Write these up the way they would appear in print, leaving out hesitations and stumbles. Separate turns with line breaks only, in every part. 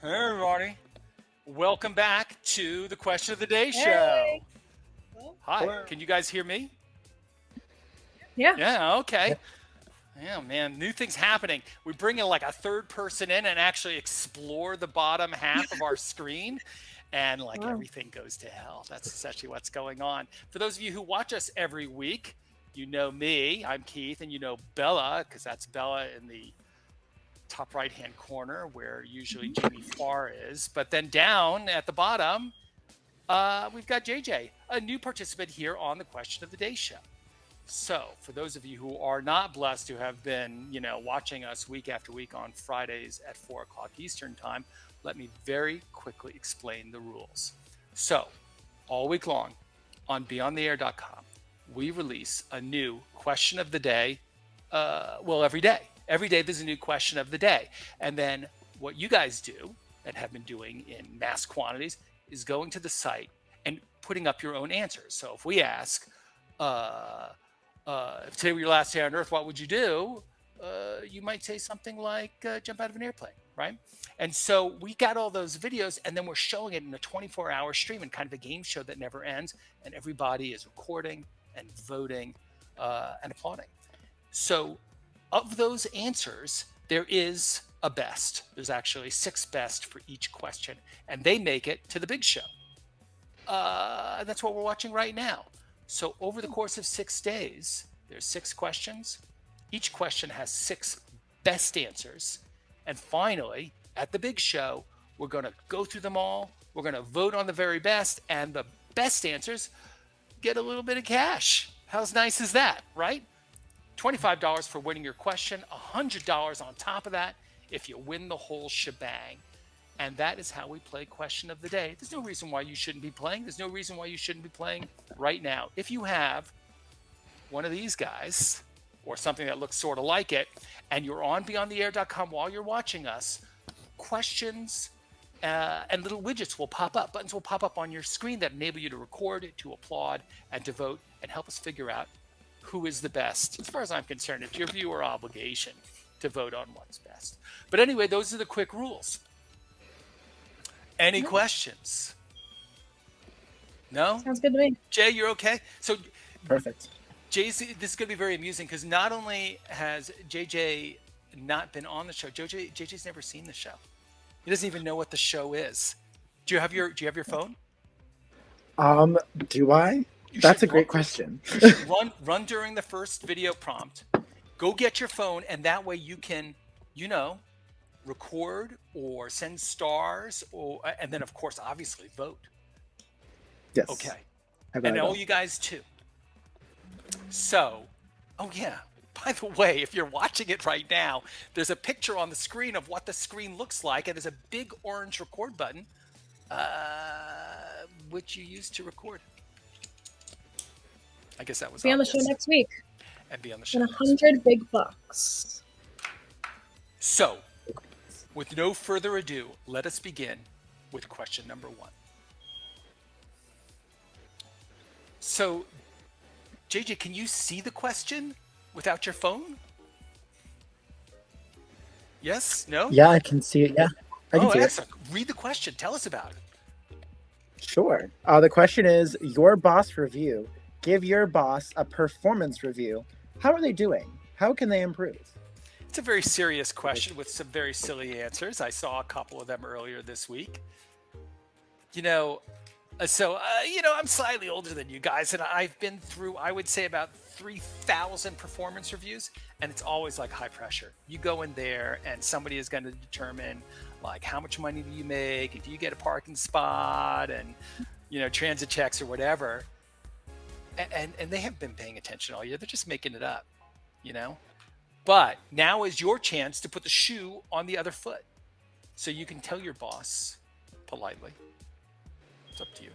Hey everybody, welcome back to the Question of the Day show.
Hey.
Hi,
Hello.
can you guys hear me?
Yeah.
Yeah, okay.
Yeah.
Yeah, man, new things happening. We bring in like a third person in and actually explore the bottom half of our screen, and like
Wow.
everything goes to hell. That's essentially what's going on. For those of you who watch us every week, you know me, I'm Keith, and you know Bella, because that's Bella in the top right hand corner where usually Jamie Farr is. But then down at the bottom, we've got JJ, a new participant here on the Question of the Day show. So, for those of you who are not blessed to have been, watching us week after week on Fridays at 4 o'clock Eastern time, let me very quickly explain the rules. So, all week long on BeOnTheAir.com, we release a new question of the day. Every day. Every day there's a new question of the day. And then what you guys do and have been doing in mass quantities is going to the site and putting up your own answers. So if we ask, if today were your last day on Earth, what would you do? You might say something like jump out of an airplane, right? And so we got all those videos, and then we're showing it in a 24-hour stream and kind of a game show that never ends. And everybody is recording and voting and applauding. So, of those answers, there is a best. There's actually 6 best for each question, and they make it to the big show. That's what we're watching right now. So over the course of 6 days, there's 6 questions. Each question has 6 best answers. And finally, at the big show, we're going to go through them all. We're going to vote on the very best, and the best answers get a little bit of cash. How nice is that, right? $25 for winning your question, $100 on top of that if you win the whole shebang. And that is how we play Question of the Day. There's no reason why you shouldn't be playing. There's no reason why you shouldn't be playing right now. If you have one of these guys or something that looks sort of like it, and you're on BeOnTheAir.com while you're watching us, questions and little widgets will pop up. Buttons will pop up on your screen that enable you to record, to applaud, and to vote, and help us figure out who is the best. As far as I'm concerned, it's your viewer obligation to vote on what's best. But anyway, those are the quick rules. Any questions? No?
Sounds good to me.
Jay, you're okay? So,
Perfect.
this is going to be very amusing because not only has JJ not been on the show, JJ's never seen the show. He doesn't even know what the show is. Do you have your phone?
Do I?
You
That's
should
a great
run-
question.
You should run during the first video prompt. Go get your phone, and that way you can, record or send stars, and then of course, obviously, vote.
Yes.
Okay,
I got
and
it
all
all.
you guys too. So, oh yeah. By the way, if you're watching it right now, there's a picture on the screen of what the screen looks like, and there's a big orange record button, which you use to record. I guess that was
Be on the show
obvious.
next week.
And be on the show.
And
next week.
100 big bucks.
So, with no further ado, let us begin with question number 1. So, JJ, can you see the question without your phone? Yes? No?
Yeah, I can see it. Yeah, I can see it.
Excellent. Read the question. Tell us about it.
Sure. The question is your boss review. Give your boss a performance review. How are they doing? How can they improve?
It's a very serious question with some very silly answers. I saw a couple of them earlier this week. I'm slightly older than you guys, and I've been through, I would say, about 3,000 performance reviews, and it's always like high pressure. You go in there, and somebody is going to determine, like, how much money do you make, and do you get a parking spot, and, transit checks or whatever. And they haven't been paying attention all year. They're just making it up, But now is your chance to put the shoe on the other foot. So you can tell your boss politely. It's up to you.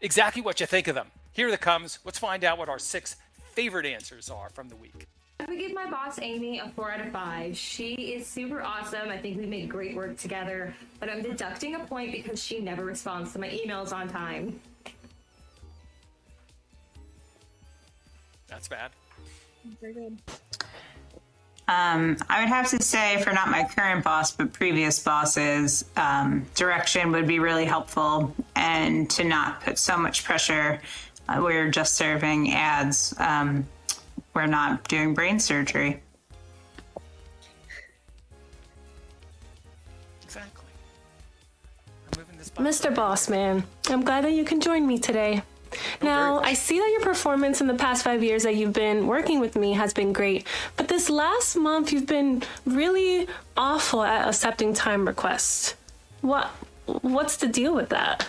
Exactly what you think of them. Here it comes. Let's find out what our 6 favorite answers are from the week.
I would give my boss Amy a 4 out of 5. She is super awesome. I think we make great work together, but I'm deducting a point because she never responds to my emails on time.
That's bad.
Very good.
I would have to say, for not my current boss, but previous bosses, direction would be really helpful, and to not put so much pressure. We're just serving ads. We're not doing brain surgery.
Exactly. I'm moving this button.
Mr. Bossman, I'm glad that you can join me today. Now, I see that your performance in the past 5 years that you've been working with me has been great, but this last month you've been really awful at accepting time requests. What's the deal with that?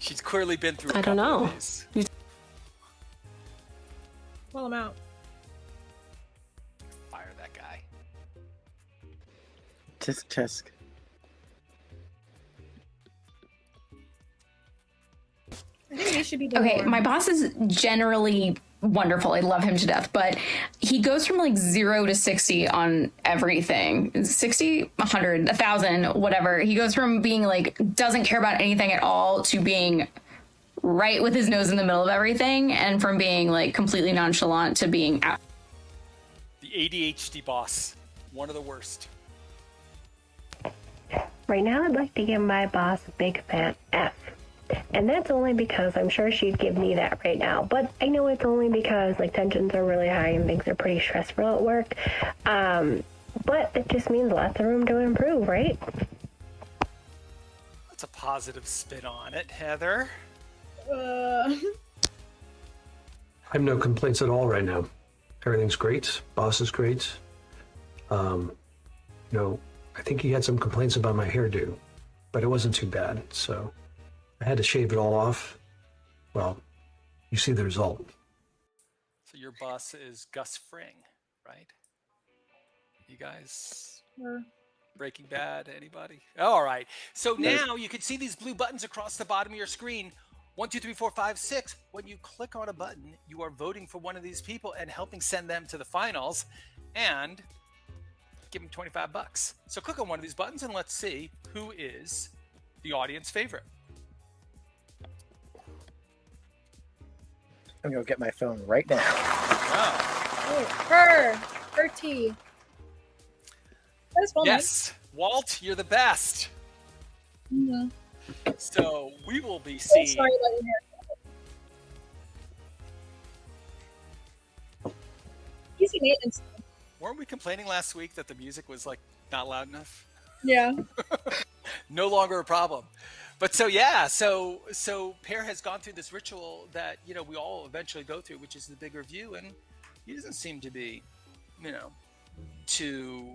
She's clearly been through
I don't know.
Call him out.
Fire that guy.
Tisk tisk.
I think he should be doing
Okay,
more.
my boss is generally wonderful. I love him to death, but he goes from like 0 to 60 on everything. 60, 100, 1,000, whatever. He goes from being like, doesn't care about anything at all to being right with his nose in the middle of everything, and from being like completely nonchalant to being out.
The ADHD boss. One of the worst.
Right now, I'd like to give my boss a big fat F. And that's only because I'm sure she'd give me that right now. But I know it's only because like tensions are really high and things are pretty stressful at work. But it just means lots of room to improve, right?
That's a positive spin on it, Heather.
Uh,
I have no complaints at all right now. Everything's great. Boss is great. I think he had some complaints about my hairdo, but it wasn't too bad. So I had to shave it all off. Well, you see the result.
So your boss is Gus Fring, right? You guys, Breaking Bad, anybody? Oh, all right. So now you can see these blue buttons across the bottom of your screen. 1, 2, 3, 4, 5, 6. When you click on a button, you are voting for one of these people and helping send them to the finals and give them $25. So click on one of these buttons and let's see who is the audience favorite.
I'm gonna go get my phone right now.
Wow.
oh, her tea. That's well
Yes, Walt, you're the best.
nice.
So we will be
So
seeing.
sorry about your hair. Easy maintenance.
Weren't we complaining last week that the music was like not loud enough?
Yeah.
No longer a problem. But so yeah, so Pear has gone through this ritual that we all eventually go through, which is the big review, and he doesn't seem to be, too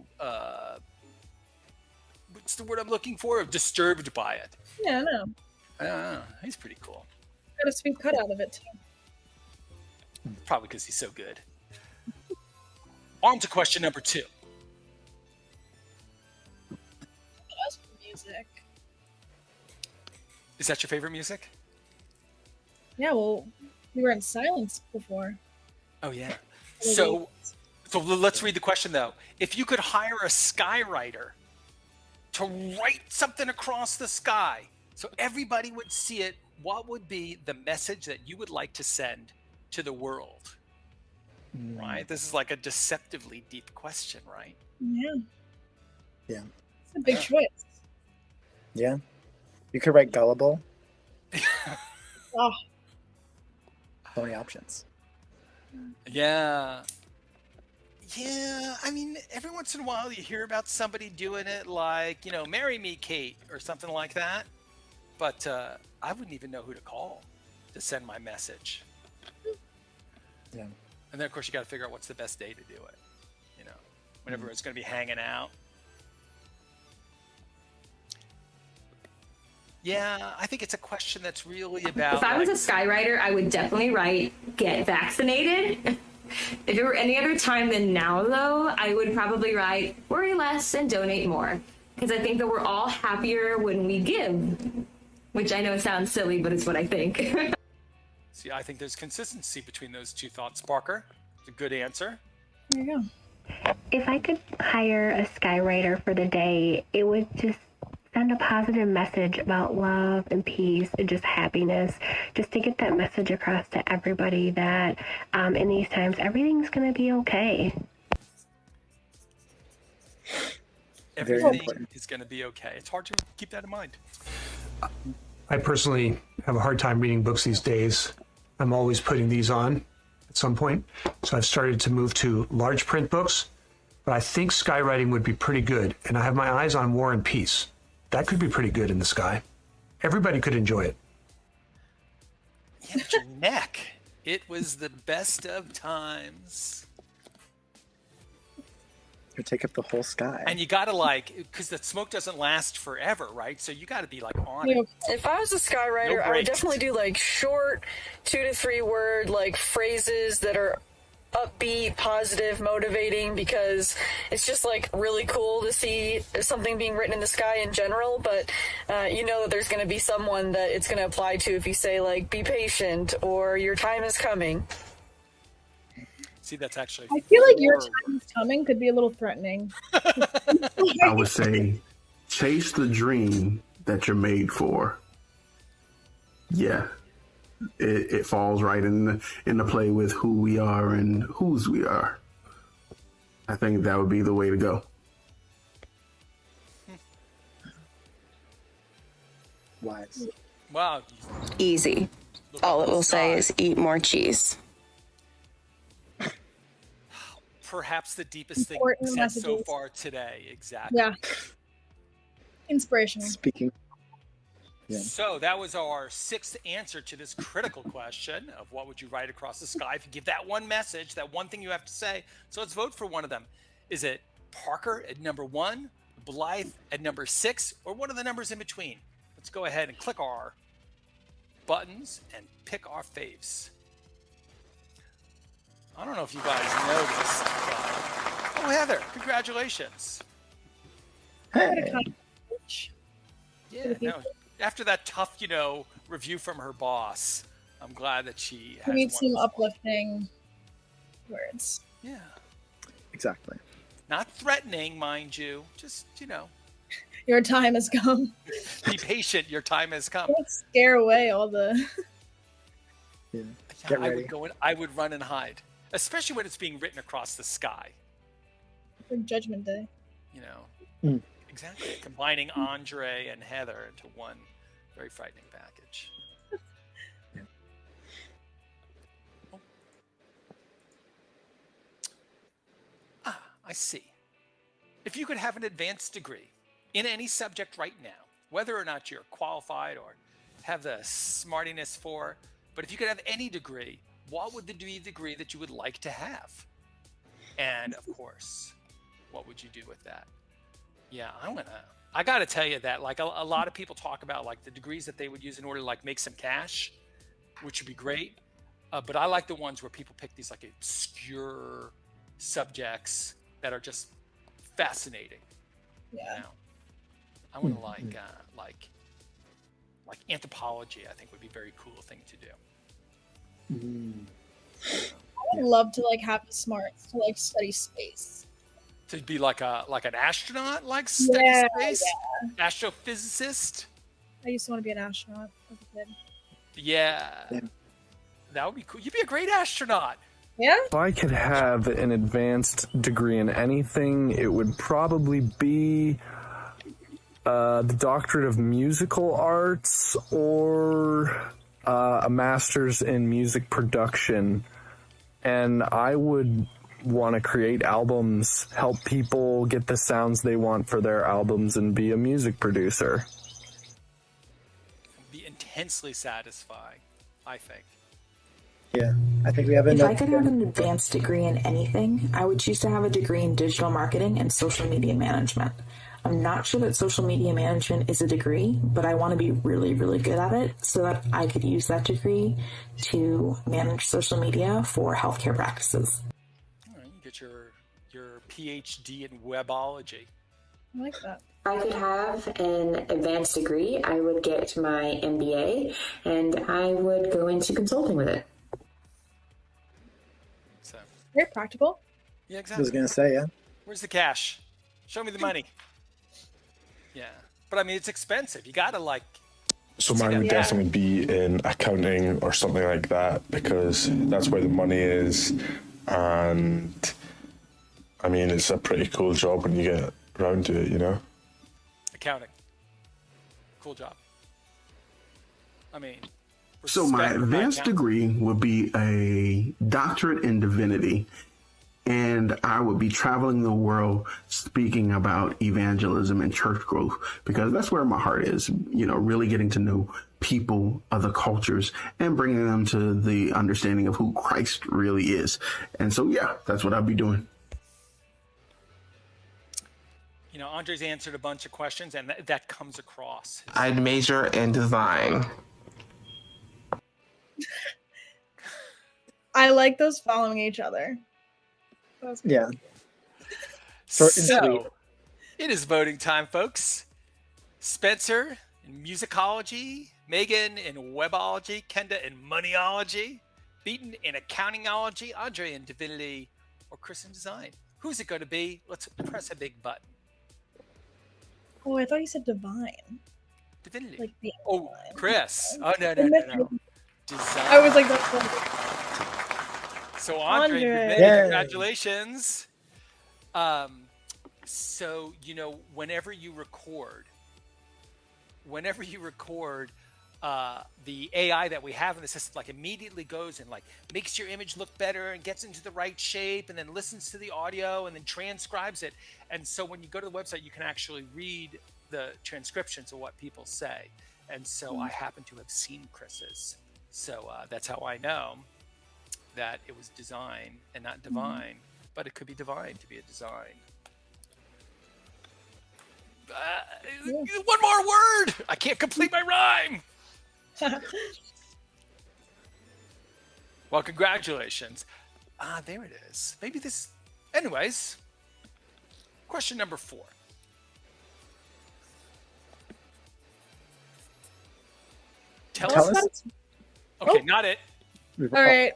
what's the word I'm looking for? Disturbed by it.
Yeah, I know.
I don't know. He's pretty cool.
Got a sweet cut out of it too.
Probably because he's so good. On to question number 2.
That's music.
Is that your favorite music?
Yeah, well, we were in silence before.
Oh yeah. So let's read the question though. If you could hire a skywriter to write something across the sky so everybody would see it, what would be the message that you would like to send to the world? Right? This is like a deceptively deep question, right?
Yeah.
Yeah.
It's a big choice.
Yeah. You could write gullible.
Oh,
So many options.
Yeah. Yeah, I mean, every once in a while you hear about somebody doing it like, marry me, Kate, or something like that. But I wouldn't even know who to call to send my message.
Yeah.
And then, of course, you got to figure out what's the best day to do it. When everyone's going to be hanging out. Yeah, I think it's a question that's really about.
If I was a skywriter, I would definitely write "get vaccinated." If it were any other time than now, though, I would probably write "worry less and donate more," because I think that we're all happier when we give. Which I know sounds silly, but it's what I think.
See, I think there's consistency between those two thoughts, Parker. It's a good answer.
there you go.
If I could hire a skywriter for the day, it would just send a positive message about love and peace and just happiness, just to get that message across to everybody that in these times, everything's going to be okay.
Everything
important.
is going to be okay. It's hard to keep that in mind.
I personally have a hard time reading books these days. I'm always putting these on at some point. So I've started to move to large print books, but I think skywriting would be pretty good. And I have my eyes on War and Peace. That could be pretty good in the sky. Everybody could enjoy it.
Yeah, but your neck. It was the best of times.
You take up the whole sky.
And you got to because the smoke doesn't last forever, right? So you got to be on it.
If I was a skywriter,
No
I would
breaks.
definitely do short 2 to 3 word phrases that are upbeat, positive, motivating, because it's just really cool to see something being written in the sky in general. But you know that there's going to be someone that it's going to apply to if you say be patient or your time is coming.
See, that's actually.
I feel like your time is coming could be a little threatening.
I would say chase the dream that you're made for. Yeah. It falls right in the play with who we are and whose we are. I think that would be the way to go.
Wise.
Wow.
Easy. All it will say is eat more cheese.
Perhaps the deepest thing
Important
said so
messages.
far today. Exactly.
Yeah. Inspirational.
Speaking. Yeah.
So that was our 6th answer to this critical question of what would you write across the sky if you give that one message, that one thing you have to say. So let's vote for one of them. Is it Parker at number 1, Blythe at number 6, or one of the numbers in between? Let's go ahead and click our buttons and pick our faves. I don't know if you guys know this, but... Oh, Heather, congratulations.
Hey.
Yeah, no, after that tough, review from her boss, I'm glad that she has
We need some
won.
uplifting words.
Yeah.
Exactly.
Not threatening, mind you. Just,
Your time has come.
be patient. Your time has come.
Don't scare away all the.
Yeah.
Yeah,
Get
I
ready.
would go in. I would run and hide, especially when it's being written across the sky.
For Judgment Day.
Exactly. Combining Andre and Heather into one very frightening package. Oh. I see. If you could have an advanced degree in any subject right now, whether or not you're qualified or have the smartiness for, but if you could have any degree, what would be the degree that you would like to have? And of course, what would you do with that? Yeah, I gotta tell you that a lot of people talk about the degrees that they would use in order to make some cash, which would be great. But I like the ones where people pick these obscure subjects that are just fascinating.
Yeah.
I want to like anthropology. I think would be a very cool thing to do.
I would love to have the smarts to study space.
To be like an astronaut, study space, astrophysicist.
I used to want to be an astronaut as a kid.
Yeah, that would be cool. You'd be a great astronaut.
Yeah.
If I could have an advanced degree in anything, it would probably be the doctorate of musical arts or a master's in music production. And I would want to create albums, help people get the sounds they want for their albums, and be a music producer.
Be intensely satisfying, I think.
Yeah, I think we have
If
enough.
I could have an advanced degree in anything, I would choose to have a degree in digital marketing and social media management. I'm not sure that social media management is a degree, but I want to be really, really good at it so that I could use that degree to manage social media for healthcare practices.
All right, you get your PhD in webology.
I like that.
If I could have an advanced degree, I would get my MBA and I would go into consulting with it.
So
Very practical.
yeah,
I
exactly.
was gonna say, yeah.
Where's the cash? Show me the money. Yeah, but I mean it's expensive. You gotta
So mine would definitely be in accounting or something like that because that's where the money is, and I mean it's a pretty cool job when you get around to it, you know?
Accounting. Cool job. I mean,
So my
respect for
advanced
accounting.
degree would be a doctorate in divinity, and I would be traveling the world speaking about evangelism and church growth, because that's where my heart is, you know, really getting to know people, other cultures, and bringing them to the understanding of who Christ really is. And so, yeah, that's what I'd be doing.
You know, Andre's answered a bunch of questions, and that comes across.
I'd major in design.
I like those following each other. That was cool.
Yeah. Short and sweet.
So, it is voting time, folks. Spencer in musicology, Megan in webology, Kenda in moneyology, Beaton in accountingology, Andre in divinity, or Chris in design. Who's it going to be? Let's press a big button.
Oh, I thought you said divine.
Divinity.
Like the
Oh, Chris. Oh, no. Design.
I was like, that's what
So, Andre,
Andre.
Yay. Congratulations. So, you know, whenever you record, the AI that we have in the system, like, immediately goes and, like, makes your image look better and gets into the right shape and then listens to the audio and then transcribes it. And so when you go to the website, you can actually read the transcriptions of what people say. And so I happen to have seen Chris's. So that's how I know that it was design and not divine, but it could be divine to be a design. One more word! I can't complete my rhyme! Well, congratulations. There it is. Maybe this... Anyways, question number 4. Tell us... Okay, not it.
All right.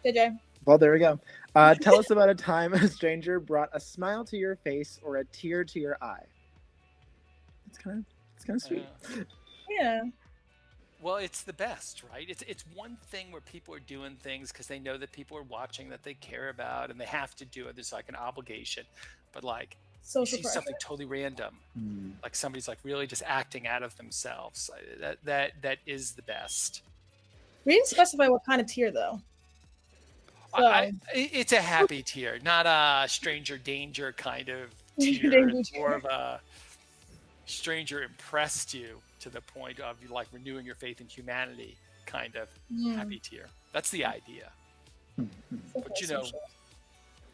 JJ.
Well, there we go. Tell us about a time a stranger brought a smile to your face or a tear to your eye. It's kind of sweet.
Yeah.
Well, it's the best, right? It's one thing where people are doing things because they know that people are watching, that they care about, and they have to do it. There's like an obligation. But like,
Social
you see
pressure.
something totally random, like somebody's like really just acting out of themselves. That is the best.
We didn't specify what kind of tier though. So.
It's a happy tier, not a stranger danger kind of tier.
Danger
It's more of a stranger impressed you to the point of you like renewing your faith in humanity kind of happy tier. That's the idea. But you know,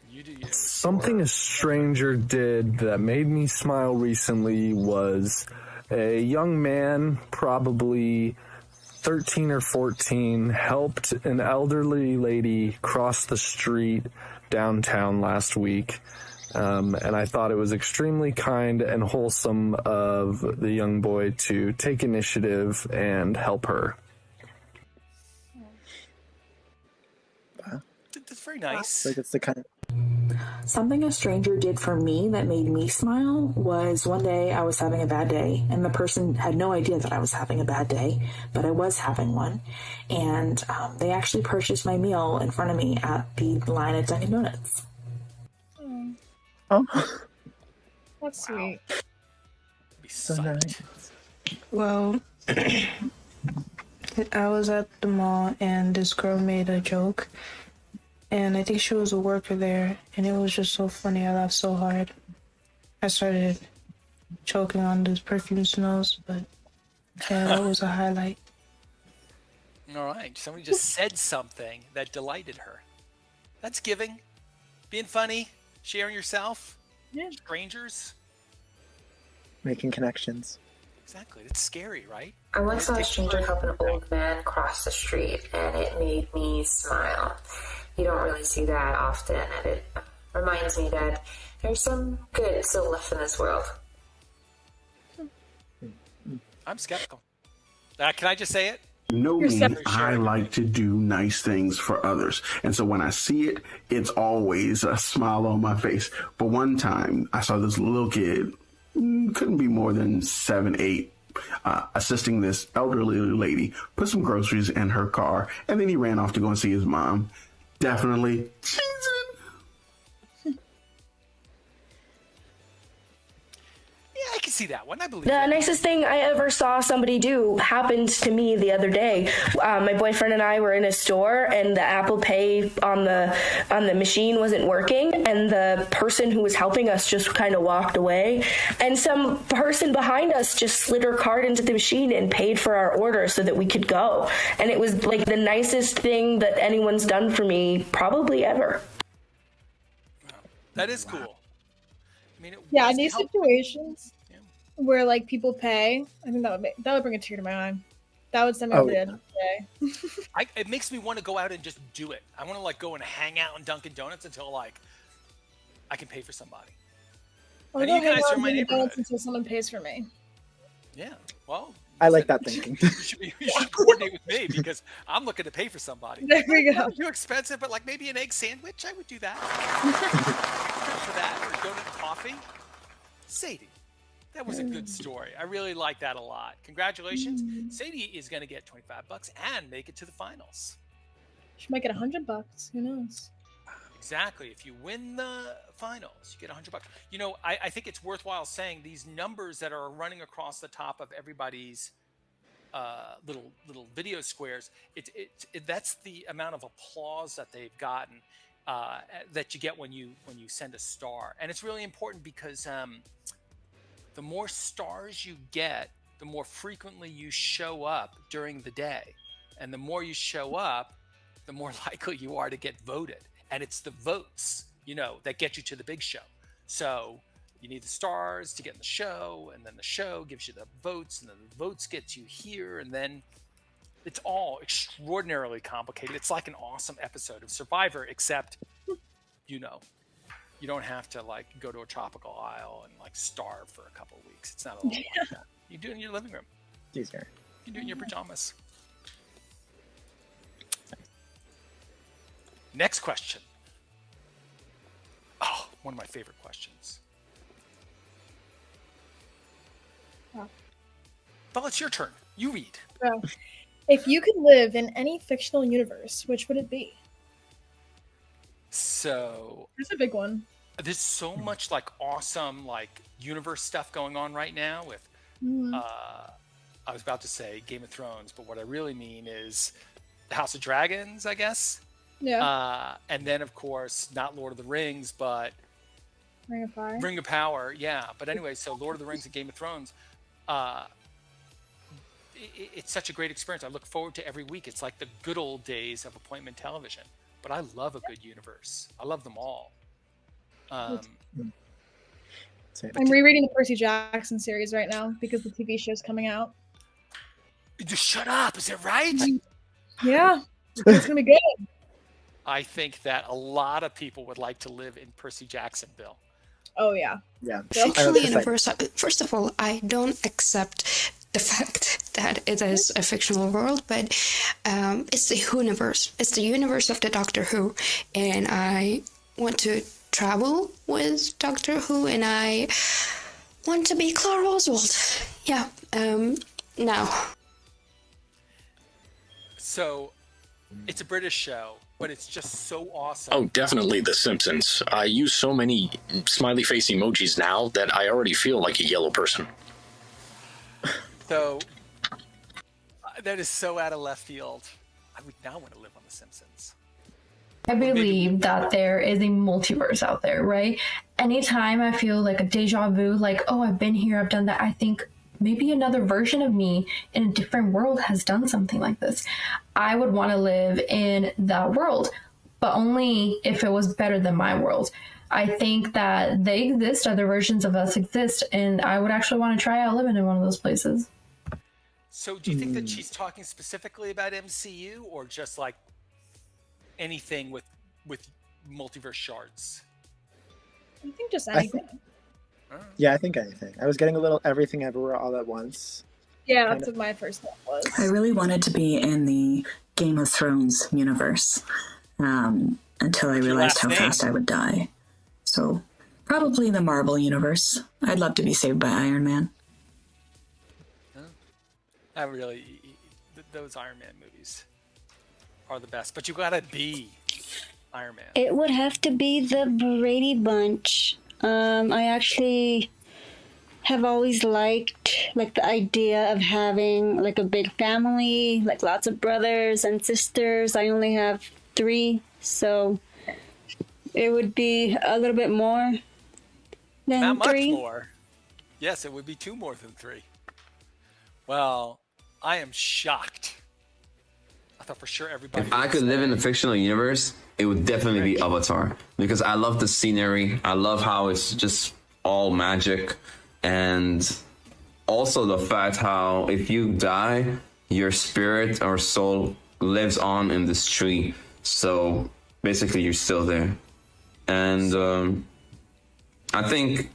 you do you.
Something a stranger did that made me smile recently was a young man, probably 13 or 14, helped an elderly lady cross the street downtown last week. And I thought it was extremely kind and wholesome of the young boy to take initiative and help her.
That's very nice.
Like it's the kind of...
Something a stranger did for me that made me smile was one day I was having a bad day, and the person had no idea that I was having a bad day, but I was having one. And they actually purchased my meal in front of me at the line at Dunkin' Donuts.
Oh,
That's sweet.
so nice.
Well, I was at the mall and this girl made a joke, and I think she was a worker there, and it was just so funny. I laughed so hard. I started choking on those perfume smells, but yeah, that was a highlight.
All right. Somebody just said something that delighted her. That's giving. Being funny. Sharing yourself.
Yeah.
Strangers.
Making connections.
Exactly. It's scary, right?
I once saw a stranger help an old man cross the street, and it made me smile. You don't really see that often, and it reminds me that there's some good still left in this world.
I'm skeptical. Can I just say it?
Know me, I like to do nice things for others. And so when I see it, it's always a smile on my face. But one time I saw this little kid, couldn't be more than 7, 8, assisting this elderly lady, put some groceries in her car, and then he ran off to go and see his mom. Definitely cheesing.
see that one. I believe
The
it.
nicest thing I ever saw somebody do happened to me the other day. My boyfriend and I were in a store, and the Apple Pay on the machine wasn't working, and the person who was helping us just kind of walked away, and some person behind us just slid her card into the machine and paid for our order so that we could go. And it was like the nicest thing that anyone's done for me probably ever.
That is cool. I mean,
Yeah, in these situations where like people pay, I think that would bring a tear to my eye. That would send me over the edge of the day.
It makes me want to go out and just do it. I want to like go and hang out in Dunkin' Donuts until like I can pay for somebody.
I'll
And
go
you guys
hang out
are
in
my
Dunkin'
neighborhood.
Donuts until someone pays for me.
Yeah. Well,
I like that thinking.
you should coordinate with me because I'm looking to pay for somebody.
There we go.
Not too expensive, but like maybe an egg sandwich, I would do that. For that, or donut and coffee. Sadie, that was a good story. I really like that a lot. Congratulations. Sadie is going to get $25 and make it to the finals.
She might get $100. Who knows?
Exactly. If you win the finals, you get $100. You know, I think it's worthwhile saying these numbers that are running across the top of everybody's little video squares. That's the amount of applause that they've gotten that you get when you send a star, and it's really important because the more stars you get, the more frequently you show up during the day, and the more you show up, the more likely you are to get voted. And it's the votes, that get you to the big show. So you need the stars to get in the show, and then the show gives you the votes, and then the votes gets you here, and then it's all extraordinarily complicated. It's like an awesome episode of Survivor, except, you don't have to like go to a tropical isle and like starve for a couple of weeks. It's not a lot like that. You do it in your living room.
Easier.
You do it in your pajamas. Next question. Oh, one of my favorite questions.
Oh.
Well, it's your turn. You read.
So, if you could live in any fictional universe, which would it be?
So
That's a big one.
there's so much like awesome like universe stuff going on right now with I was about to say Game of Thrones, but what I really mean is the House of Dragons, I guess.
Yeah.
And then of course not Lord of the Rings, but
Ring of Fire.
Ring of Power, yeah. But anyway, so Lord of the Rings and Game of Thrones, it's such a great experience. I look forward to every week. It's like the good old days of appointment television. But I love a good universe. I love them all.
I'm rereading the Percy Jackson series right now because the TV show's coming out.
Just shut up. Is it right?
Yeah. It's going to be good.
I think that a lot of people would like to live in Percy Jacksonville.
Oh, yeah.
Yeah.
Fictional universe. First of all, I don't accept the fact that it is a fictional world, but it's the universe. It's the universe of the Doctor Who, and I want to travel with Doctor Who, and I want to be Clara Oswald. Yeah. Now.
So, it's a British show, but it's just so awesome.
Oh, definitely The Simpsons. I use so many smiley face emojis now that I already feel like a yellow person.
So, that is so out of left field. I would now want to live on The Simpsons.
I believe that there is a multiverse out there, right? Anytime I feel like a deja vu, like, oh, I've been here, I've done that, I think maybe another version of me in a different world has done something like this. I would want to live in that world, but only if it was better than my world. I think that they exist, other versions of us exist, and I would actually want to try out living in one of those places.
So do you think that she's talking specifically about MCU or just like anything with multiverse shards?
I think just anything.
Yeah, I think anything. I was getting a little everything everywhere all at once.
Yeah, that's what my first thought was.
I really wanted to be in the Game of Thrones universe until I realized how fast I would die. So probably the Marvel universe. I'd love to be saved by Iron Man.
I really, those Iron Man movies are the best, but you gotta be Iron Man.
It would have to be the Brady Bunch. I actually
have always liked like the idea of having like a big family, like lots of brothers and sisters. I only have 3, so it would be a little bit more than
Not much
3.
more. Yes, it would be 2 more than 3. Well, I am shocked. I thought for sure everybody.
If I could live in a fictional universe, it would definitely be Avatar, because I love the scenery. I love how it's just all magic, and also the fact how if you die, your spirit or soul lives on in this tree. So basically, you're still there, and I think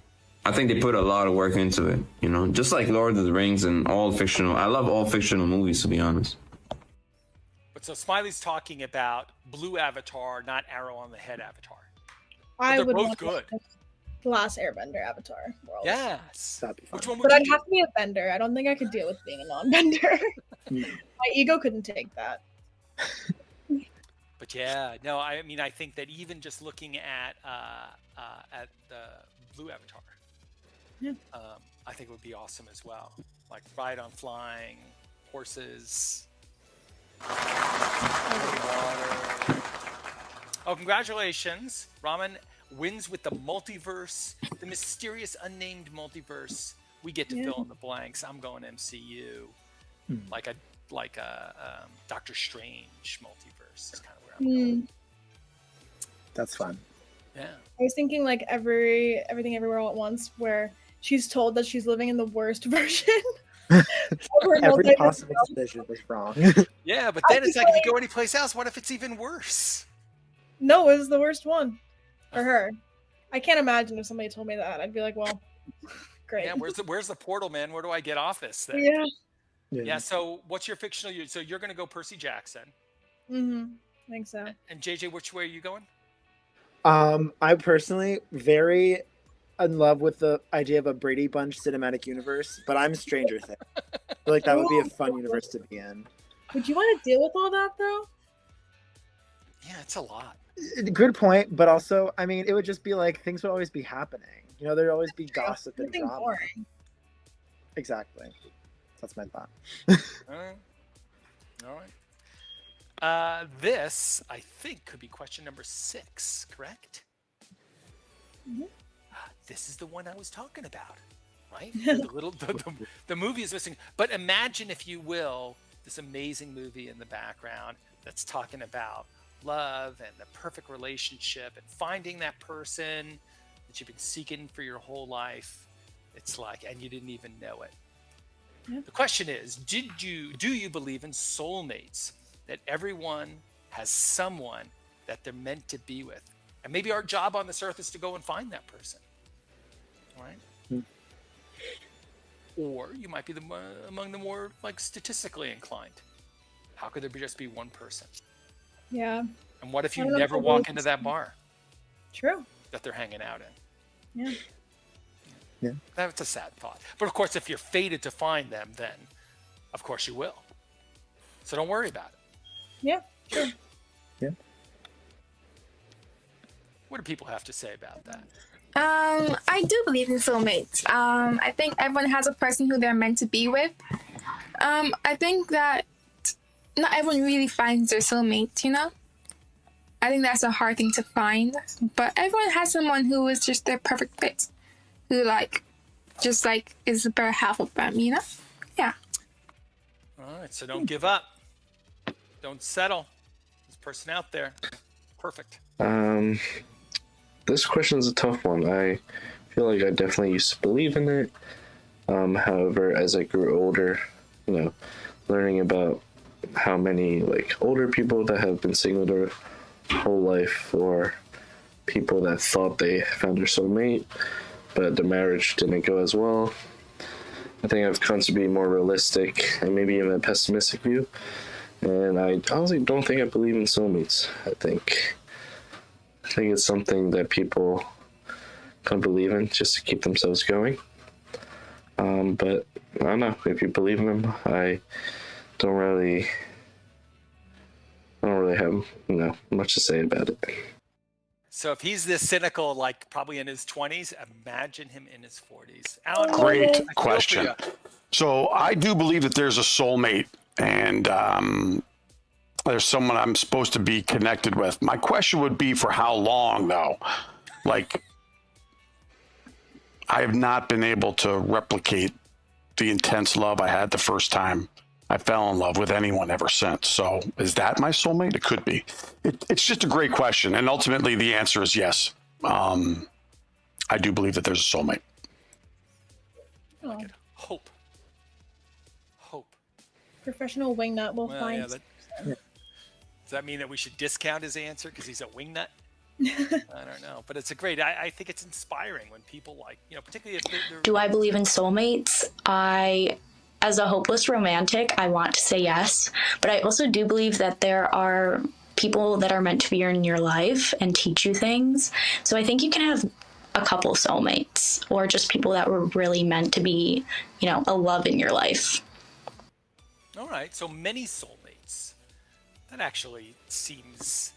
they put a lot of work into it. You know, just like Lord of the Rings and all fictional. I love all fictional movies, to be honest.
But so Smiley's talking about blue Avatar, not arrow on the head Avatar. But
I
they're
would
both
want
good.
the Last Airbender Avatar world.
Yes. Which one would
But
you
I'd
do?
have to be a bender. I don't think I could deal with being a non-bender. My ego couldn't take that.
But yeah, no, I mean, I think that even just looking at the blue Avatar,
Yeah.
I think it would be awesome as well. Like ride on flying horses. Water. Oh, congratulations. Raman wins with the multiverse, the mysterious unnamed multiverse. We get to fill in the blanks. I'm going MCU. Like a Doctor Strange multiverse is kind of where I'm going.
That's fun.
Yeah.
I was thinking like everything everywhere all at once, where she's told that she's living in the worst version.
Every possible decision was wrong.
Yeah, but then it's like if you go anyplace else, what if it's even worse?
No, it was the worst one for her. I can't imagine if somebody told me that. I'd be like, well, great.
Yeah, where's the portal, man? Where do I get off this thing?
Yeah.
Yeah. So what's your fictional? So you're going to go Percy Jackson.
I think so.
And JJ, which way are you going?
I'm personally very in love with the idea of a Brady Bunch cinematic universe, but I'm Stranger Things. I feel like that would be a fun universe to be in.
Would you want to deal with all that though?
Yeah, it's a lot.
Good point, but also, I mean, it would just be like things would always be happening. You know, there'd always be gossip and
Nothing
drama.
boring.
Exactly. That's my thought.
All right. This, I think, could be question number 6, correct? This is the one I was talking about, right? The movie is missing. But imagine, if you will, this amazing movie in the background that's talking about love and the perfect relationship and finding that person that you've been seeking for your whole life. It's like, and you didn't even know it.
Yeah.
The question is, do you believe in soulmates? That everyone has someone that they're meant to be with. And maybe our job on this earth is to go and find that person. All right? Or you might be among the more like statistically inclined. How could there just be one person?
Yeah.
And what if
I
you
don't know
never
if I
walk
believe
into that bar
True.
that they're hanging out in?
Yeah.
Yeah.
That's a sad thought. But of course, if you're fated to find them, then of course you will. So don't worry about it.
Yeah. Sure.
Yeah.
What do people have to say about that?
I do believe in soulmates. I think everyone has a person who they're meant to be with. I think that not everyone really finds their soulmate, you know? I think that's a hard thing to find. But everyone has someone who is just their perfect fit. Who is the better half of them, you know? Yeah.
All right, so don't give up. Don't settle. There's a person out there. Perfect.
This question is a tough one. I feel like I definitely used to believe in it. However, as I grew older, learning about how many older people that have been single their whole life, or people that thought they found their soulmate, but the marriage didn't go as well. I think I've come to be more realistic and maybe even a pessimistic view. And I honestly don't think I believe in soulmates. I think it's something that people can believe in just to keep themselves going. But I don't know, if you believe in them, I don't really have much to say about it.
So if he's this cynical, like probably in his 20s, imagine him in his 40s. Alan,
Great question. So I do believe that there's a soulmate, and there's someone I'm supposed to be connected with. My question would be, for how long, though? Like, I have not been able to replicate the intense love I had the first time I fell in love with anyone ever since. So is that my soulmate? It could be. It's just a great question. And ultimately the answer is yes. I do believe that there's a soulmate.
Like it. Hope.
Professional wingnut will find.
Does that mean that we should discount his answer because he's a wingnut? I don't know, but it's a great. I think it's inspiring when people like, particularly if they're.
Do I believe in soulmates? As a hopeless romantic, I want to say yes, but I also do believe that there are people that are meant to be in your life and teach you things. So I think you can have a couple soulmates, or just people that were really meant to be, a love in your life.
All right, so many soulmates. That actually seems.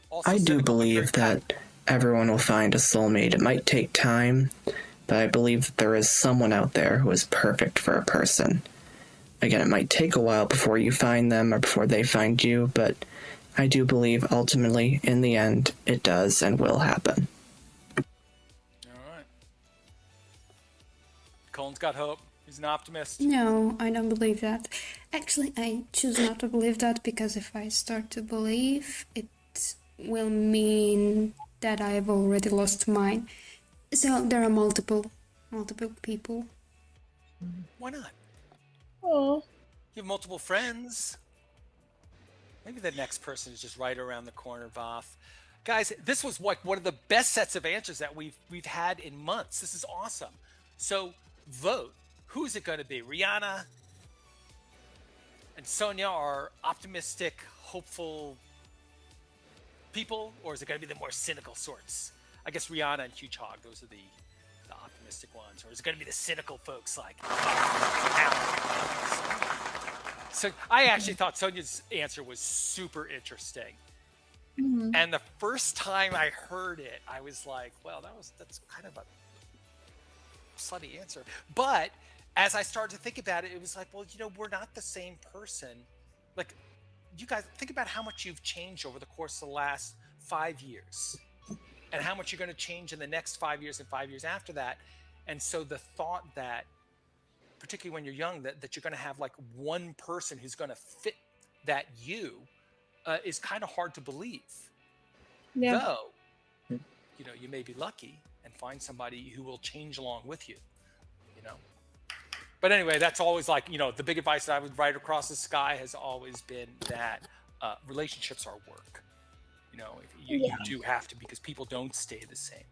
Also
I do believe that everyone will find a soulmate. It might take time, but I believe that there is someone out there who is perfect for a person. Again, it might take a while before you find them or before they find you, but I do believe ultimately, in the end, it does and will happen.
All right. Colin's got hope. He's an optimist.
No, I don't believe that. Actually, I choose not to believe that because if I start to believe, it will mean that I've already lost mine. So there are multiple people.
Why not?
Oh.
You have multiple friends. Maybe the next person is just right around the corner, Voth. Guys, this was like one of the best sets of answers that we've had in months. This is awesome. So vote. Who's it going to be? Rihanna and Sonia are optimistic, hopeful people, or is it going to be the more cynical sorts? I guess Rihanna and Huge Hog, those are the optimistic ones. Or is it going to be the cynical folks like So I actually thought Sonia's answer was super interesting. Mm-hmm. And the first time I heard it, I was like, well, that's kind of a slutty answer. But as I started to think about it, it was like, well, we're not the same person. Like, you guys, think about how much you've changed over the course of the last 5 years. And how much you're going to change in the next 5 years and 5 years after that. And so the thought that, particularly when you're young, that you're going to have like one person who's going to fit that is kind of hard to believe. Yeah. Though, you may be lucky and find somebody who will change along with you, But anyway, that's always like, the big advice that I would write across the sky has always been that relationships are work. You do have to, because people don't stay the same.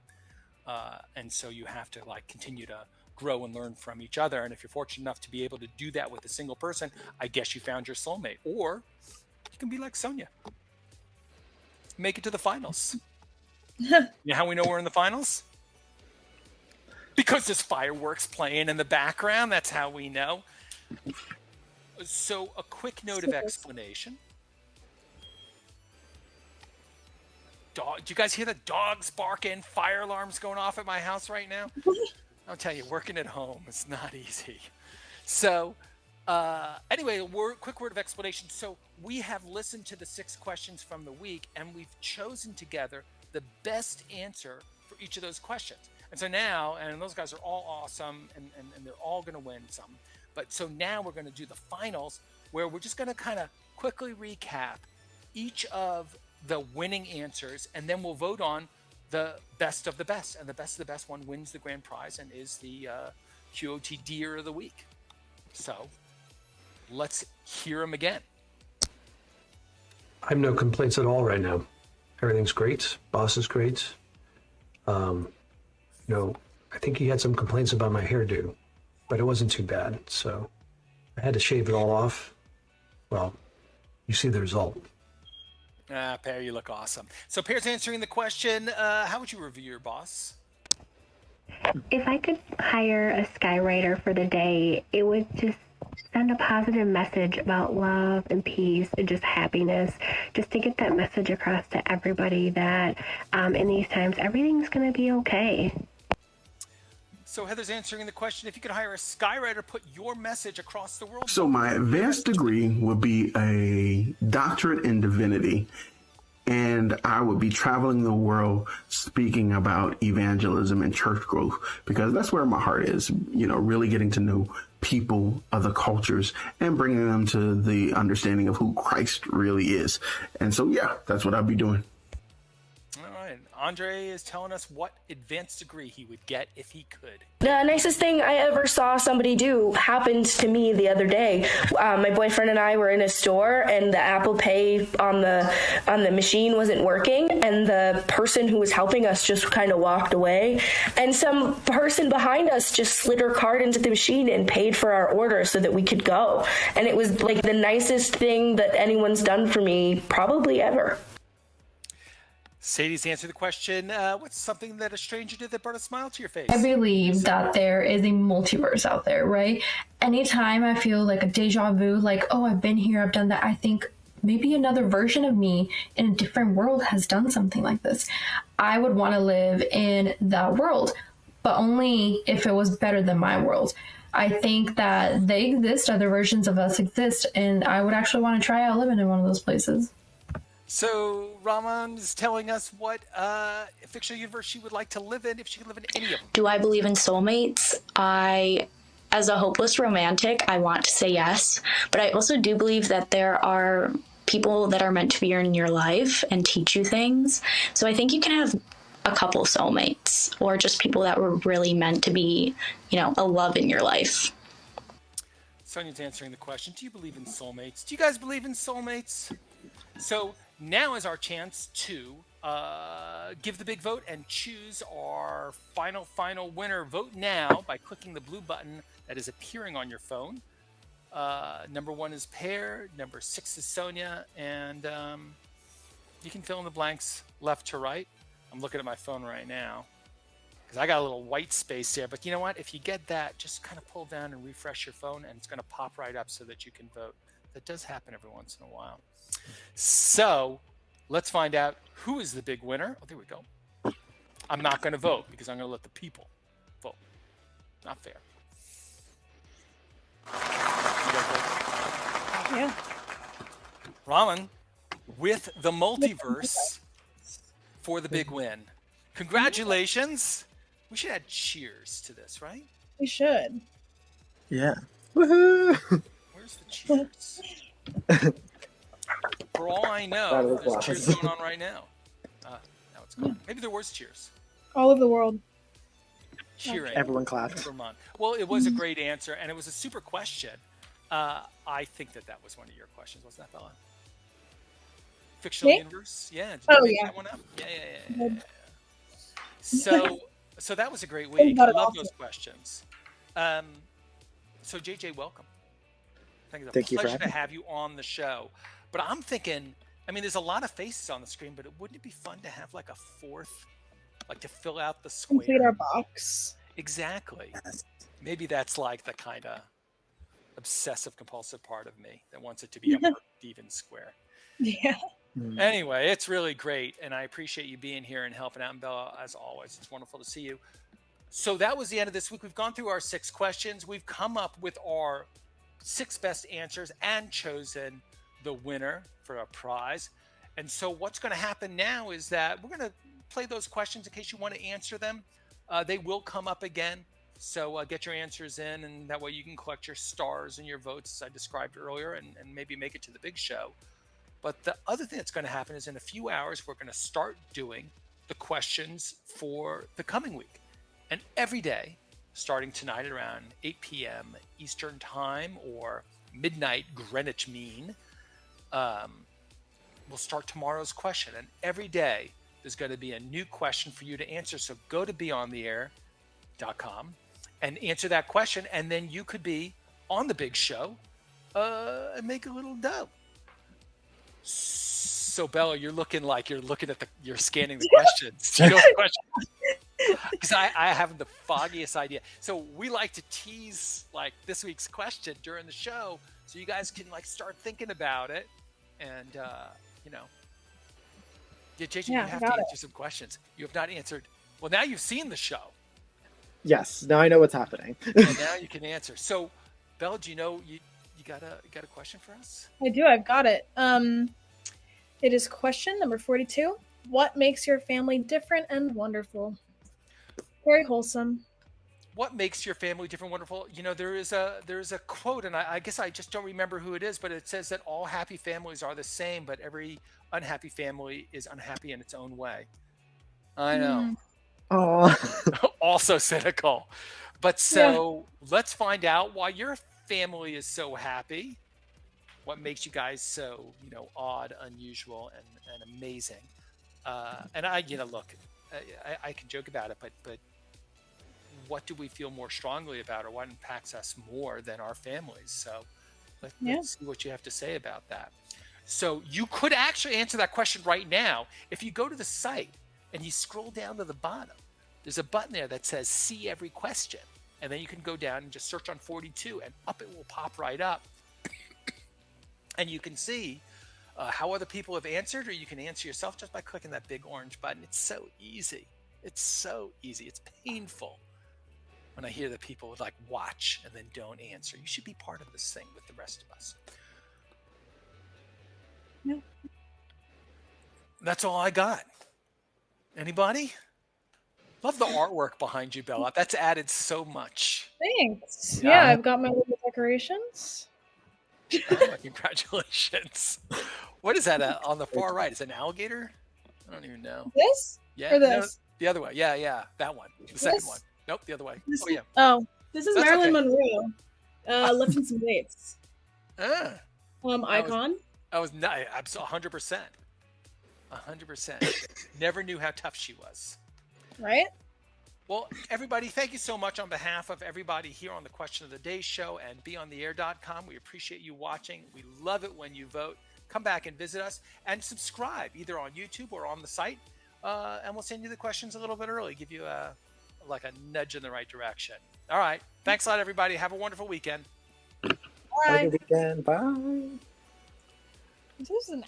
And so you have to continue to grow and learn from each other. And if you're fortunate enough to be able to do that with a single person, I guess you found your soulmate. Or you can be like Sonia. Make it to the finals. You know how we know we're in the finals? Because there's fireworks playing in the background. That's how we know. So a quick note of explanation. Do you guys hear the dogs barking, fire alarms going off at my house right now? I'll tell you, working at home is not easy. So anyway, quick word of explanation. So we have listened to the 6 questions from the week, and we've chosen together the best answer for each of those questions. And so now, and those guys are all awesome, and they're all going to win some. But so now we're going to do the finals, where we're just going to kind of quickly recap each of the winning answers, and then we'll vote on the best of the best. And the best of the best one wins the grand prize and is the QOTD of the week. So let's hear them again.
I have no complaints at all right now. Everything's great. Boss is great. I think he had some complaints about my hairdo, but it wasn't too bad. So I had to shave it all off. Well, you see the result.
Pear, you look awesome. So Pear's answering the question, how would you review your boss?
If I could hire a skywriter for the day, it would just
send a positive message about love and peace and just happiness, just to get that message across to everybody that in these times, everything's going to be okay.
So Heather's answering the question, if you could hire a skywriter, put your message across the world.
So my advanced degree would be a doctorate in divinity, and I would be traveling the world speaking about evangelism and church growth, because that's where my heart is, really getting to know people, other cultures, and bringing them to the understanding of who Christ really is. And so, yeah, that's what I'd be doing.
All right. Andre is telling us what advanced degree he would get if he could.
The nicest thing I ever saw somebody do happened to me the other day. My boyfriend and I were in a store, and the Apple Pay on the machine wasn't working, and the person who was helping us just kind of walked away, and some person behind us just slid her card into the machine and paid for our order so that we could go. And it was like the nicest thing that anyone's done for me probably ever.
Sadie's answered the question, what's something that a stranger did that brought a smile to your face?
I believe that there is a multiverse out there, right? Anytime I feel like a deja vu, like, oh, I've been here, I've done that, I think maybe another version of me in a different world has done something like this. I would want to live in that world, but only if it was better than my world. I think that they exist, other versions of us exist, and I would actually want to try out living in one of those places.
So Raman is telling us what fictional universe she would like to live in if she could live in any of them.
Do I believe in soulmates? As a hopeless romantic, I want to say yes, but I also do believe that there are people that are meant to be in your life and teach you things. So I think you can have a couple soulmates, or just people that were really meant to be, a love in your life.
Sonia's answering the question, do you believe in soulmates? Do you guys believe in soulmates? So now is our chance to give the big vote and choose our final winner. Vote now by clicking the blue button that is appearing on your phone. Number 1 is Pear, number 6 is Sonia, and you can fill in the blanks left to right. I'm looking at my phone right now because I got a little white space there, but you know what? If you get that, just kind of pull down and refresh your phone, and it's going to pop right up so that you can vote. That does happen every once in a while. So let's find out who is the big winner. Oh, there we go. I'm not going to vote because I'm going to let the people vote. Not fair.
Yeah.
Raman with the multiverse for the big win. Congratulations. We should add cheers to this, right?
We should.
Yeah. Woohoo!
Where's the cheers? For all I know, there's cheers going on right now. Now it's gone. Maybe there was cheers.
All over the world.
Cheering.
Everyone clapped.
Well, it was a great answer, and it was a super question. I think that was one of your questions, wasn't that, Bella? Fictional universe? Yeah. Did you make that one up? Yeah. So that was a great week. I love those questions. So JJ, welcome. Thank you. Pleasure to have you on the show. But I'm thinking, there's a lot of faces on the screen, but wouldn't it be fun to have like a fourth, like to fill out the square?
Complete our box.
Exactly. Yes. Maybe that's like the kind of obsessive compulsive part of me that wants it to be a even square.
Yeah.
Anyway, it's really great, and I appreciate you being here and helping out. And Bella, as always, it's wonderful to see you. So that was the end of this week. We've gone through our 6 questions. We've come up with our 6 best answers and chosen the winner for a prize. And so what's going to happen now is that we're going to play those questions in case you want to answer them. They will come up again. So get your answers in, and that way you can collect your stars and your votes, as I described earlier, and maybe make it to the big show. But the other thing that's going to happen is in a few hours, we're going to start doing the questions for the coming week. And every day, starting tonight at around 8 p.m. Eastern Time or midnight Greenwich Mean, we'll start tomorrow's question. And every day, there's going to be a new question for you to answer. So go to BeOnTheAir.com and answer that question. And then you could be on the big show and make a little dough. So Bella, you're looking like you're scanning the questions. Do you know the question? Because I haven't the foggiest idea. So we like to tease like this week's question during the show, so you guys can like start thinking about it, and you know, JJ, you have to answer some questions. You have not answered. Well, now you've seen the show.
Yes, now I know what's happening.
And now you can answer. So, Belle, do you know you got a question for us?
I do. I've got it. It is question number 42. What makes your family different and wonderful? Very wholesome.
What makes your family different, wonderful? You know, there is a quote, and I guess I just don't remember who it is, but it says that all happy families are the same, but every unhappy family is unhappy in its own way. I know.
Oh,
Also cynical. But so let's find out why your family is so happy. What makes you guys so, you know, odd, unusual, and amazing. And I, you know, look, I can joke about it, but what do we feel more strongly about, or what impacts us more than our families? So let's see what you have to say about that. So you could actually answer that question right now. If you go to the site and you scroll down to the bottom, there's a button there that says see every question. And then you can go down and just search on 42 and up it will pop right up. And you can see how other people have answered, or you can answer yourself just by clicking that big orange button. It's so easy. It's so easy. It's painful when I hear that people would like watch and then don't answer. You should be part of this thing with the rest of us.
Yeah.
That's all I got. Anybody? Love the artwork behind you, Bella. That's added so much.
Thanks. Yeah, I've got my little decorations.
Oh, congratulations. What is that on the far right? Is it an alligator? I don't even know.
This?
Yeah.
Or this?
No, the other way. Yeah. That one. The second one. Nope, the other way.
This,
oh, yeah.
Oh, this is
That's
Marilyn
okay.
Monroe lifting some weights. Icon.
I was 100%. 100%. Never knew how tough she was.
Right?
Well, everybody, thank you so much on behalf of everybody here on the Question of the Day show and BeOnTheAir.com. We appreciate you watching. We love it when you vote. Come back and visit us and subscribe either on YouTube or on the site. And we'll send you the questions a little bit early, give you a nudge in the right direction. All right. Thanks a lot, everybody. Have a wonderful weekend.
Have a good weekend. Bye.
This is an